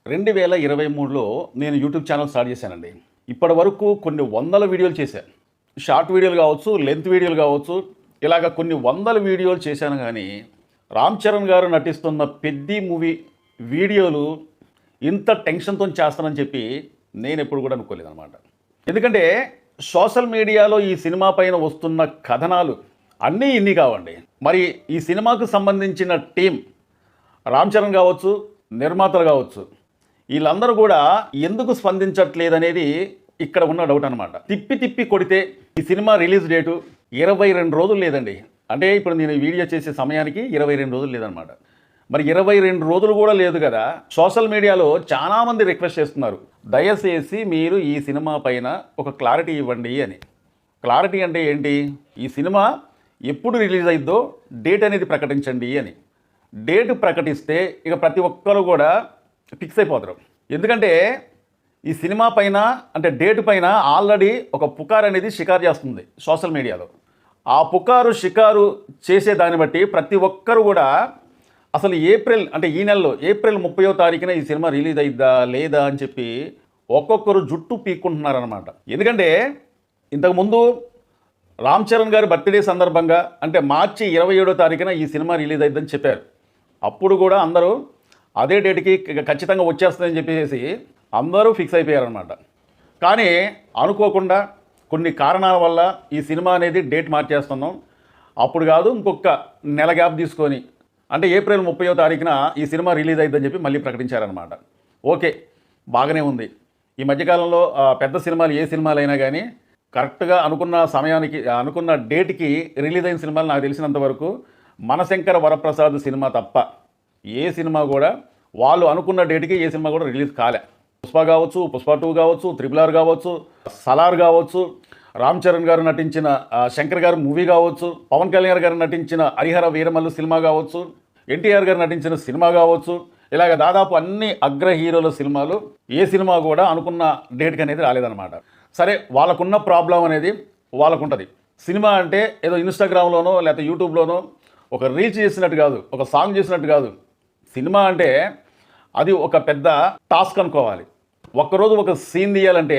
2023లో నేను YouTube channel start చేశానండి. ఇప్పటి వరకు కొన్ని వందల వీడియోలు చేశాను. షార్ట్ వీడియోలు కావచ్చు, లెంత్ వీడియోలు కావచ్చు, ఇలాగ కొన్ని వందల వీడియోలు చేశాను. కానీ రామ్ చరణ్ గారు నటిస్తున్న పెద్ది మూవీ వీడియోలు ఇంత టెన్షన్తో చేస్తానని చెప్పి నేను ఎప్పుడు కూడా అనుకోలేదన్నమాట. ఎందుకంటే సోషల్ మీడియాలో ఈ సినిమా పైన వస్తున్న కథనాలు అన్నీ ఇన్ని కావండి. మరి ఈ సినిమాకు సంబంధించిన టీం రామ్ చరణ్ కావచ్చు, నిర్మాతలు కావచ్చు, వీళ్ళందరూ కూడా ఎందుకు స్పందించట్లేదనేది ఇక్కడ ఉన్న డౌట్ అనమాట. తిప్పి తిప్పి కొడితే ఈ సినిమా రిలీజ్ డేటు 22 రోజులు లేదండి. అంటే ఇప్పుడు నేను వీడియో చేసే సమయానికి 22 రోజులు లేదనమాట. మరి 22 రోజులు కూడా లేదు కదా. సోషల్ మీడియాలో చాలామంది రిక్వెస్ట్ చేస్తున్నారు, దయచేసి మీరు ఈ సినిమా పైన ఒక క్లారిటీ ఇవ్వండి అని. క్లారిటీ అంటే ఏంటి? ఈ సినిమా ఎప్పుడు రిలీజ్ అయిద్దో డేట్ అనేది ప్రకటించండి అని. డేట్ ప్రకటిస్తే ఇక ప్రతి ఒక్కరు కూడా ఫిక్స్ అయిపోతారు. ఎందుకంటే ఈ సినిమా పైన అంటే డేట్ పైన ఆల్రెడీ ఒక పుకార్ అనేది షికారు చేస్తుంది సోషల్ మీడియాలో. ఆ పుకారు షికారు చేసే దాన్ని బట్టి ప్రతి ఒక్కరు కూడా అసలు ఏప్రిల్ అంటే ఈ నెలలో ఏప్రిల్ 30వ తారీఖున ఈ సినిమా రిలీజ్ అయిద్దా లేదా అని చెప్పి ఒక్కొక్కరు జుట్టు పీక్కుంటున్నారనమాట. ఎందుకంటే ఇంతకుముందు రామ్ చరణ్ గారి బర్త్డే సందర్భంగా అంటే మార్చి 27వ తారీఖున ఈ సినిమా రిలీజ్ అయిద్దని చెప్పారు. అప్పుడు కూడా అందరూ అదే డేట్కి ఖచ్చితంగా వచ్చేస్తుందని చెప్పేసి అందరూ ఫిక్స్ అయిపోయారనమాట. కానీ అనుకోకుండా కొన్ని కారణాల వల్ల ఈ సినిమా అనేది డేట్ మార్చేస్తున్నాం. అప్పుడు కాదు, ఇంకొక నెల గ్యాప్ తీసుకొని అంటే ఏప్రిల్ 30వ తారీఖున ఈ సినిమా రిలీజ్ అయిద్దని చెప్పి మళ్ళీ ప్రకటించారనమాట. ఓకే, బాగానే ఉంది. ఈ మధ్యకాలంలో పెద్ద సినిమాలు ఏ సినిమాలు అయినా కానీ కరెక్ట్గా అనుకున్న సమయానికి అనుకున్న డేట్కి రిలీజ్ అయిన సినిమాలు నాకు తెలిసినంత వరకు మనశంకర వరప్రసాద్ సినిమా తప్ప ఏ సినిమా కూడా వాళ్ళు అనుకున్న డేట్కి ఏ సినిమా కూడా రిలీజ్ కాలే. పుష్ప కావచ్చు, పుష్ప 2 కావచ్చు, RRR కావచ్చు, సలార్ కావచ్చు, రామ్ చరణ్ గారు నటించిన శంకర్ గారు మూవీ కావచ్చు, పవన్ కళ్యాణ్ గారు నటించిన హరిహర వీరమల్లు సినిమా కావచ్చు, ఎన్టీఆర్ గారు నటించిన సినిమా కావచ్చు, ఇలాగ దాదాపు అన్ని అగ్ర హీరోల సినిమాలు ఏ సినిమా కూడా అనుకున్న డేట్కి అనేది రాలేదన్నమాట. సరే, వాళ్ళకున్న ప్రాబ్లం అనేది వాళ్ళకుంటుంది. సినిమా అంటే ఏదో ఇన్స్టాగ్రామ్లోనో లేకపోతే యూట్యూబ్లోనో ఒక రీల్స్ చేసినట్టు కాదు, ఒక సాంగ్ చేసినట్టు కాదు. సినిమా అంటే అది ఒక పెద్ద టాస్క్ అనుకోవాలి. ఒక్కరోజు ఒక సీన్ తీయాలంటే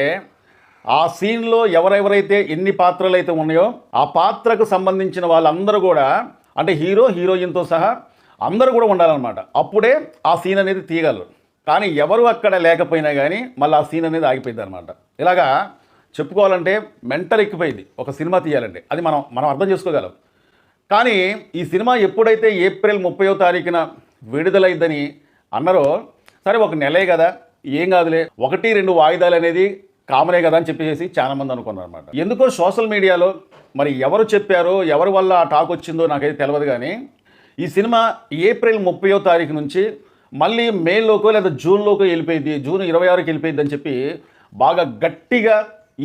ఆ సీన్లో ఎవరెవరైతే ఎన్ని పాత్రలు అయితే ఉన్నాయో ఆ పాత్రకు సంబంధించిన వాళ్ళందరూ కూడా అంటే హీరో హీరోయిన్తో సహా అందరూ కూడా ఉండాలన్నమాట. అప్పుడే ఆ సీన్ అనేది తీయగలరు. కానీ ఎవరు అక్కడ లేకపోయినా కానీ మళ్ళీ ఆ సీన్ అనేది ఆగిపోయింది అనమాట. ఇలాగా చెప్పుకోవాలంటే మెంటల్ ఎక్కిపోయింది ఒక సినిమా తీయాలంటే. అది మనం అర్థం చేసుకోగలం. కానీ ఈ సినిమా ఎప్పుడైతే ఏప్రిల్ 30వ తారీఖున విడుదలైద్దని అన్నారో, సరే ఒక నెలే కదా, ఏం కాదులే, 1-2 వాయిదాలు అనేది కామనే కదా అని చెప్పేసి చాలామంది అనుకున్నారు అనమాట. ఎందుకో సోషల్ మీడియాలో మరి ఎవరు చెప్పారో ఎవరి వల్ల ఆ టాక్ వచ్చిందో నాకైతే తెలియదు. కానీ ఈ సినిమా ఏప్రిల్ 30వ తారీఖు నుంచి మళ్ళీ మేలోకో లేదా జూన్లోకో వెళ్ళిపోయింది, జూన్ 26కి వెళ్ళిపోయింది అని చెప్పి బాగా గట్టిగా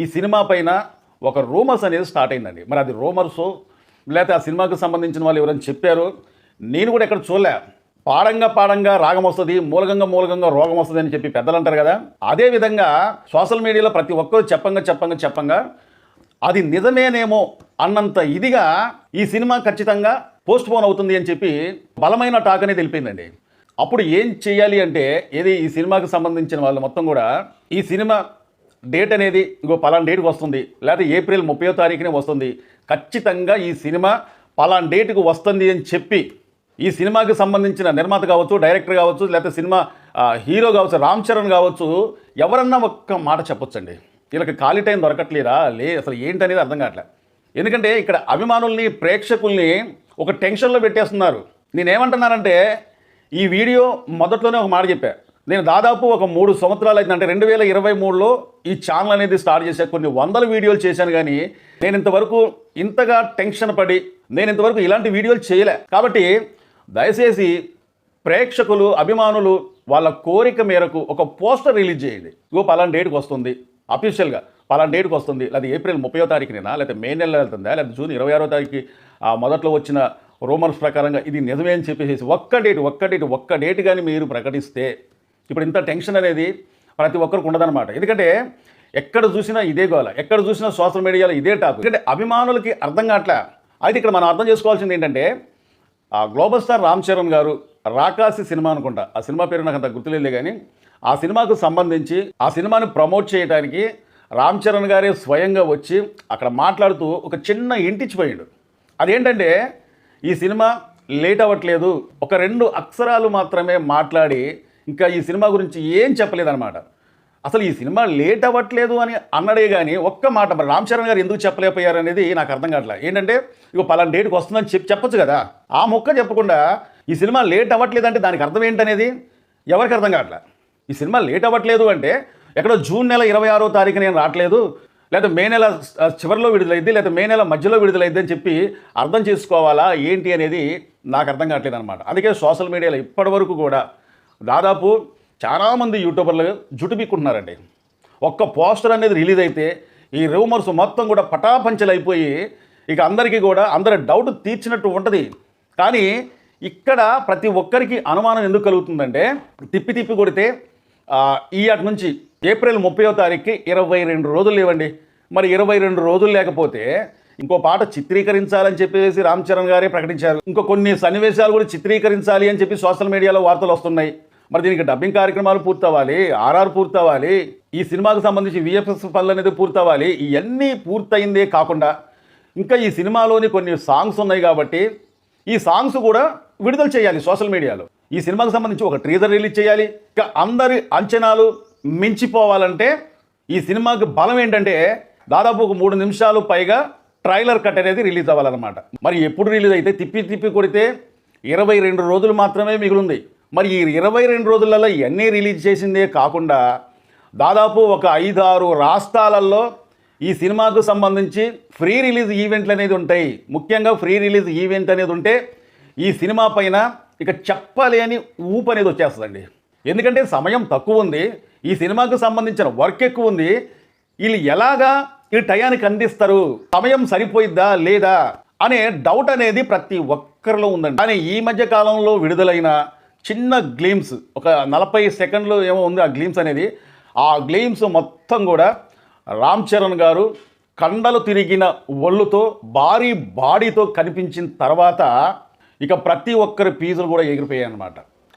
ఈ సినిమా పైన ఒక రూమర్స్ అనేది స్టార్ట్ అయిందండి. మరి అది రూమర్సో లేకపోతే ఆ సినిమాకు సంబంధించిన వాళ్ళు ఎవరైనా చెప్పారో నేను కూడా ఎక్కడ చూడలే. పాడంగా రాగం వస్తుంది, మూలగంగా రోగం వస్తుంది అని చెప్పి పెద్దలు అంటారు కదా. అదేవిధంగా సోషల్ మీడియాలో ప్రతి ఒక్కరు చెప్పంగా అది నిజమేనేమో అన్నంత ఇదిగా ఈ సినిమా ఖచ్చితంగా పోస్ట్ పోన్ అవుతుంది అని చెప్పి బలమైన టాక్ అనేది తెలిపిందండి. అప్పుడు ఏం చేయాలి అంటే ఈ సినిమాకి సంబంధించిన వాళ్ళు మొత్తం కూడా ఈ సినిమా డేట్ అనేది ఇంకో పలానా డేట్కి వస్తుంది, లేకపోతే ఏప్రిల్ 30వ తారీఖునే వస్తుంది, ఖచ్చితంగా ఈ సినిమా పలానా డేట్కి వస్తుంది అని చెప్పి ఈ సినిమాకి సంబంధించిన నిర్మాత కావచ్చు, డైరెక్టర్ కావచ్చు, లేకపోతే సినిమా హీరో కావచ్చు, రామ్ చరణ్ కావచ్చు, ఎవరన్నా ఒక్క మాట చెప్పొచ్చండి. వీళ్ళకి ఖాళీ టైం దొరకట్లేదా అసలు ఏంటనేది అర్థం కావట్లే. ఎందుకంటే ఇక్కడ అభిమానుల్ని ప్రేక్షకుల్ని ఒక టెన్షన్లో పెట్టేస్తున్నారు. నేనేమంటున్నానంటే ఈ వీడియో మొదట్లోనే ఒక మాట చెప్పా. నేను దాదాపు ఒక 3 సంవత్సరాలు అయితే అంటే 2023లో ఈ ఛానల్ అనేది స్టార్ట్ చేశా. కొన్ని వందల వీడియోలు చేశాను. కానీ నేను ఇంతవరకు ఇంతగా టెన్షన్ పడి నేను ఇంతవరకు ఇలాంటి వీడియోలు చేయలే. కాబట్టి దయచేసి ప్రేక్షకులు అభిమానులు వాళ్ళ కోరిక మేరకు ఒక పోస్టర్ రిలీజ్ చేయండి. పలానా డేట్కి వస్తుంది, అఫీషియల్గా పలానా డేట్కి వస్తుంది, లేదా ఏప్రిల్ 30వ తారీఖునేనా, లేకపోతే మే నెలలో వెళ్తుందా, లేదా జూన్ 26వ తారీఖు మొదట్లో వచ్చిన రూమర్స్ ప్రకారంగా ఇది నిజమే అని చెప్పేసి ఒక్క డేట్ కానీ మీరు ప్రకటిస్తే ఇప్పుడు ఇంత టెన్షన్ అనేది ప్రతి ఒక్కరికి ఉండదన్నమాట. ఎందుకంటే ఎక్కడ చూసినా ఇదే గోల, ఎక్కడ చూసినా సోషల్ మీడియాలో ఇదే టాక్. ఎందుకంటే అభిమానులకి అర్థం కావట్లే. అయితే ఇక్కడ మనం అర్థం చేసుకోవాల్సింది ఏంటంటే గ్లోబల్ స్టార్ రామ్ చరణ్ గారు రాకాసి సినిమా అనుకుంటా, ఆ సినిమా పేరు నాకు అంత గుర్తులేదు కానీ ఆ సినిమాకు సంబంధించి ఆ సినిమాని ప్రమోట్ చేయడానికి రామ్ చరణ్ గారే స్వయంగా వచ్చి అక్కడ మాట్లాడుతూ ఒక చిన్న ఇంటిచ్చిపోయాడు. అదేంటంటే ఈ సినిమా లేట్ అవ్వట్లేదు, ఒక 2 అక్షరాలు మాత్రమే మాట్లాడి ఇంకా ఈ సినిమా గురించి ఏం చెప్పలేదన్నమాట. అసలు ఈ సినిమా లేట్ అవ్వట్లేదు అని అన్నడే కానీ ఒక్క మాట మరి రామ్ చరణ్ గారు ఎందుకు చెప్పలేకపోయారు అనేది నాకు అర్థం కావట్లేదు. ఏంటంటే ఇక పలానా డేట్కి వస్తుందని చెప్పొచ్చు కదా, ఆ మొక్క చెప్పకుండా ఈ సినిమా లేట్ అవ్వట్లేదు అంటే దానికి అర్థం ఏంటనేది ఎవరికి అర్థం కావట్లేదు. ఈ సినిమా లేట్ అవ్వట్లేదు అంటే ఎక్కడో జూన్ నెల 26వ తారీఖు నేను రావట్లేదు, లేదా మే నెల చివరిలో విడుదలైద్ది, లేదా మే నెల మధ్యలో విడుదలైద్ది అని చెప్పి అర్థం చేసుకోవాలా ఏంటి అనేది నాకు అర్థం కావట్లేదు అనమాట. అందుకే సోషల్ మీడియాలో ఇప్పటి వరకు కూడా దాదాపు చాలామంది యూట్యూబర్లు జుట్టు పీక్కుంటున్నారండి. ఒక్క పోస్టర్ అనేది రిలీజ్ అయితే ఈ రూమర్స్ మొత్తం కూడా పటాపంచలు అయిపోయి ఇక అందరికీ కూడా అందరి డౌట్ తీర్చినట్టు ఉంటుంది. కానీ ఇక్కడ ప్రతి ఒక్కరికి అనుమానం ఎందుకు కలుగుతుందంటే తిప్పి తిప్పి కొడితే ఈ అటు నుంచి ఏప్రిల్ 30వ తారీఖుకి 22 రోజులు లేవండి. మరి 22 రోజులు లేకపోతే ఇంకో పాట చిత్రీకరించాలని చెప్పేసి రామ్ చరణ్ గారే ప్రకటించారు. ఇంకో కొన్ని సన్నివేశాలు కూడా చిత్రీకరించాలి అని చెప్పి సోషల్ మీడియాలో వార్తలు వస్తున్నాయి. మరి దీనికి డబ్బింగ్ కార్యక్రమాలు పూర్తవ్వాలి, ఆర్ఆర్ పూర్తవ్వాలి, ఈ సినిమాకు సంబంధించి విఎఫ్ఎక్స్ పనులు అనేది పూర్తవ్వాలి. ఇవన్నీ పూర్తయిందే కాకుండా ఇంకా ఈ సినిమాలోని కొన్ని సాంగ్స్ ఉన్నాయి కాబట్టి ఈ సాంగ్స్ కూడా విడుదల చేయాలి సోషల్ మీడియాలో. ఈ సినిమాకు సంబంధించి ఒక ట్రీజర్ రిలీజ్ చేయాలి. ఇంకా అందరి అంచనాలు మించిపోవాలంటే ఈ సినిమాకి బలం ఏంటంటే దాదాపు ఒక 3 నిమిషాలు పైగా ట్రైలర్ కట్ అనేది రిలీజ్ అవ్వాలన్నమాట. మరి ఎప్పుడు రిలీజ్ అయితే తిప్పి తిప్పి కొడితే 22 రోజులు మాత్రమే మిగిలింది. మరి ఈ 22 రోజులలో ఇవన్నీ రిలీజ్ చేసిందే కాకుండా దాదాపు ఒక 5-6 రాష్ట్రాలలో ఈ సినిమాకు సంబంధించి ఫ్రీ రిలీజ్ ఈవెంట్లు అనేది ఉంటాయి. ముఖ్యంగా ఫ్రీ రిలీజ్ ఈవెంట్ అనేది ఉంటే ఈ సినిమా పైన ఇక చెప్పలేని ఊపు అనేది వచ్చేస్తుందండి. ఎందుకంటే సమయం తక్కువ ఉంది, ఈ సినిమాకు సంబంధించిన వర్క్ ఎక్కువ ఉంది. వీళ్ళు ఎలాగా ఈ టయానికి అందిస్తారు, సమయం సరిపోయిద్దా లేదా అనే డౌట్ అనేది ప్రతి ఒక్కరిలో ఉందండి. కానీ ఈ మధ్య కాలంలో విడుదలైన చిన్న గ్లీమ్స్, ఒక 40 సెకండ్లు ఏమో ఉంది ఆ గ్లీమ్స్ అనేది, ఆ గ్లీమ్స్ మొత్తం కూడా రామ్ చరణ్ గారు కండలు తిరిగిన ఒళ్ళుతో భారీ బాడీతో కనిపించిన తర్వాత ఇక ప్రతి ఒక్కరి పీజులు కూడా ఎగిరిపోయాయి అన్నమాట.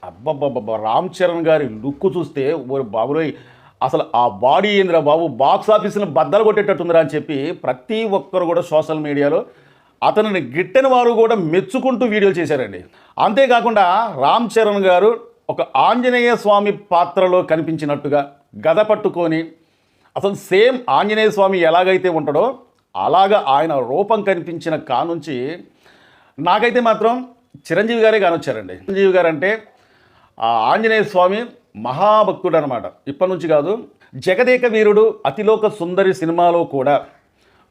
అబ్బబ్బబ్బబ్బా, రామ్ చరణ్ గారి లుక్ చూస్తే ఓ బాబురోయ్, అసలు ఆ బాడీ ఏందిరా బాబు, బాక్స్ ఆఫీసును బద్దలు కొట్టేటట్టుందిరా అని చెప్పి ప్రతి ఒక్కరు కూడా సోషల్ మీడియాలో అతనిని గిట్టని వారు కూడా మెచ్చుకుంటూ వీడియోలు చేశారండి. అంతేకాకుండా రామ్ చరణ్ గారు ఒక ఆంజనేయ స్వామి పాత్రలో కనిపించినట్టుగా గద పట్టుకొని అసలు సేమ్ ఆంజనేయ స్వామి ఎలాగైతే ఉంటాడో అలాగా ఆయన రూపం కనిపించిన కానుంచి నాకైతే మాత్రం చిరంజీవి గారే కానొచ్చారండి. చిరంజీవి గారు అంటే ఆ ఆంజనేయ స్వామి మహాభక్తుడు అనమాట. ఇప్పటి నుంచి కాదు, జగదేక వీరుడు అతిలోక సుందరి సినిమాలో కూడా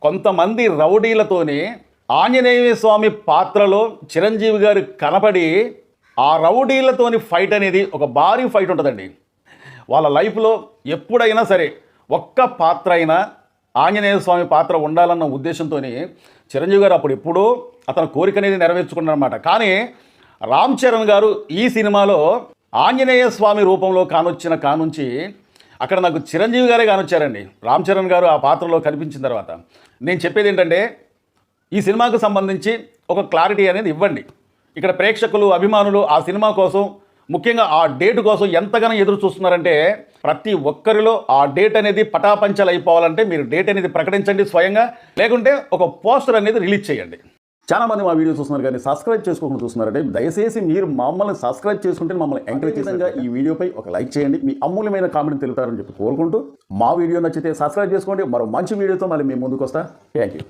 కొంతమంది రౌడీలతోనే ఆంజనేయ స్వామి పాత్రలో చిరంజీవి గారు కనపడి ఆ రౌడీలతోని ఫైట్ అనేది ఒక భారీ ఫైట్ ఉంటుందండి. వాళ్ళ లైఫ్లో ఎప్పుడైనా సరే ఒక్క పాత్ర అయినా ఆంజనేయ స్వామి పాత్ర ఉండాలన్న ఉద్దేశంతో చిరంజీవి గారు అప్పుడు ఎప్పుడూ అతని కోరిక అనేది నెరవేర్చుకున్నారన్నమాట. కానీ రామ్ చరణ్ గారు ఈ సినిమాలో ఆంజనేయ స్వామి రూపంలో కానొచ్చిన కానుంచి అక్కడ నాకు చిరంజీవి గారే కానొచ్చారండి. రామ్ చరణ్ గారు ఆ పాత్రలో కనిపించిన తర్వాత నేను చెప్పేది ఏంటంటే ఈ సినిమాకు సంబంధించి ఒక క్లారిటీ అనేది ఇవ్వండి. ఇక్కడ ప్రేక్షకులు, అభిమానులు ఆ సినిమా కోసం, ముఖ్యంగా ఆ డేట్ కోసం ఎంతగానో ఎదురు చూస్తున్నారంటే ప్రతి ఒక్కరిలో ఆ డేట్ అనేది పటాపంచలు అయిపోవాలంటే మీరు డేట్ అనేది ప్రకటించండి స్వయంగా, లేకుంటే ఒక పోస్టర్ అనేది రిలీజ్ చేయండి. చాలామంది మా వీడియో చూస్తున్నారు కానీ సబ్స్క్రైబ్ చేసుకోకుండా చూస్తున్నారంటే దయచేసి మీరు మమ్మల్ని సబ్స్క్రైబ్ చేసుకుంటే మమ్మల్ని ఎంకరేజ్ చేసేందుకు ఈ వీడియోపై ఒక లైక్ చేయండి. మీ అమూల్యమైన కామెంట్ తెలుపుతారని చెప్పి కోరుకుంటూ మా వీడియో నచ్చితే సబ్స్క్రైబ్ చేసుకోండి. మరో మంచి వీడియోతో మళ్ళీ మేము ముందుకు వస్తా. Thank you.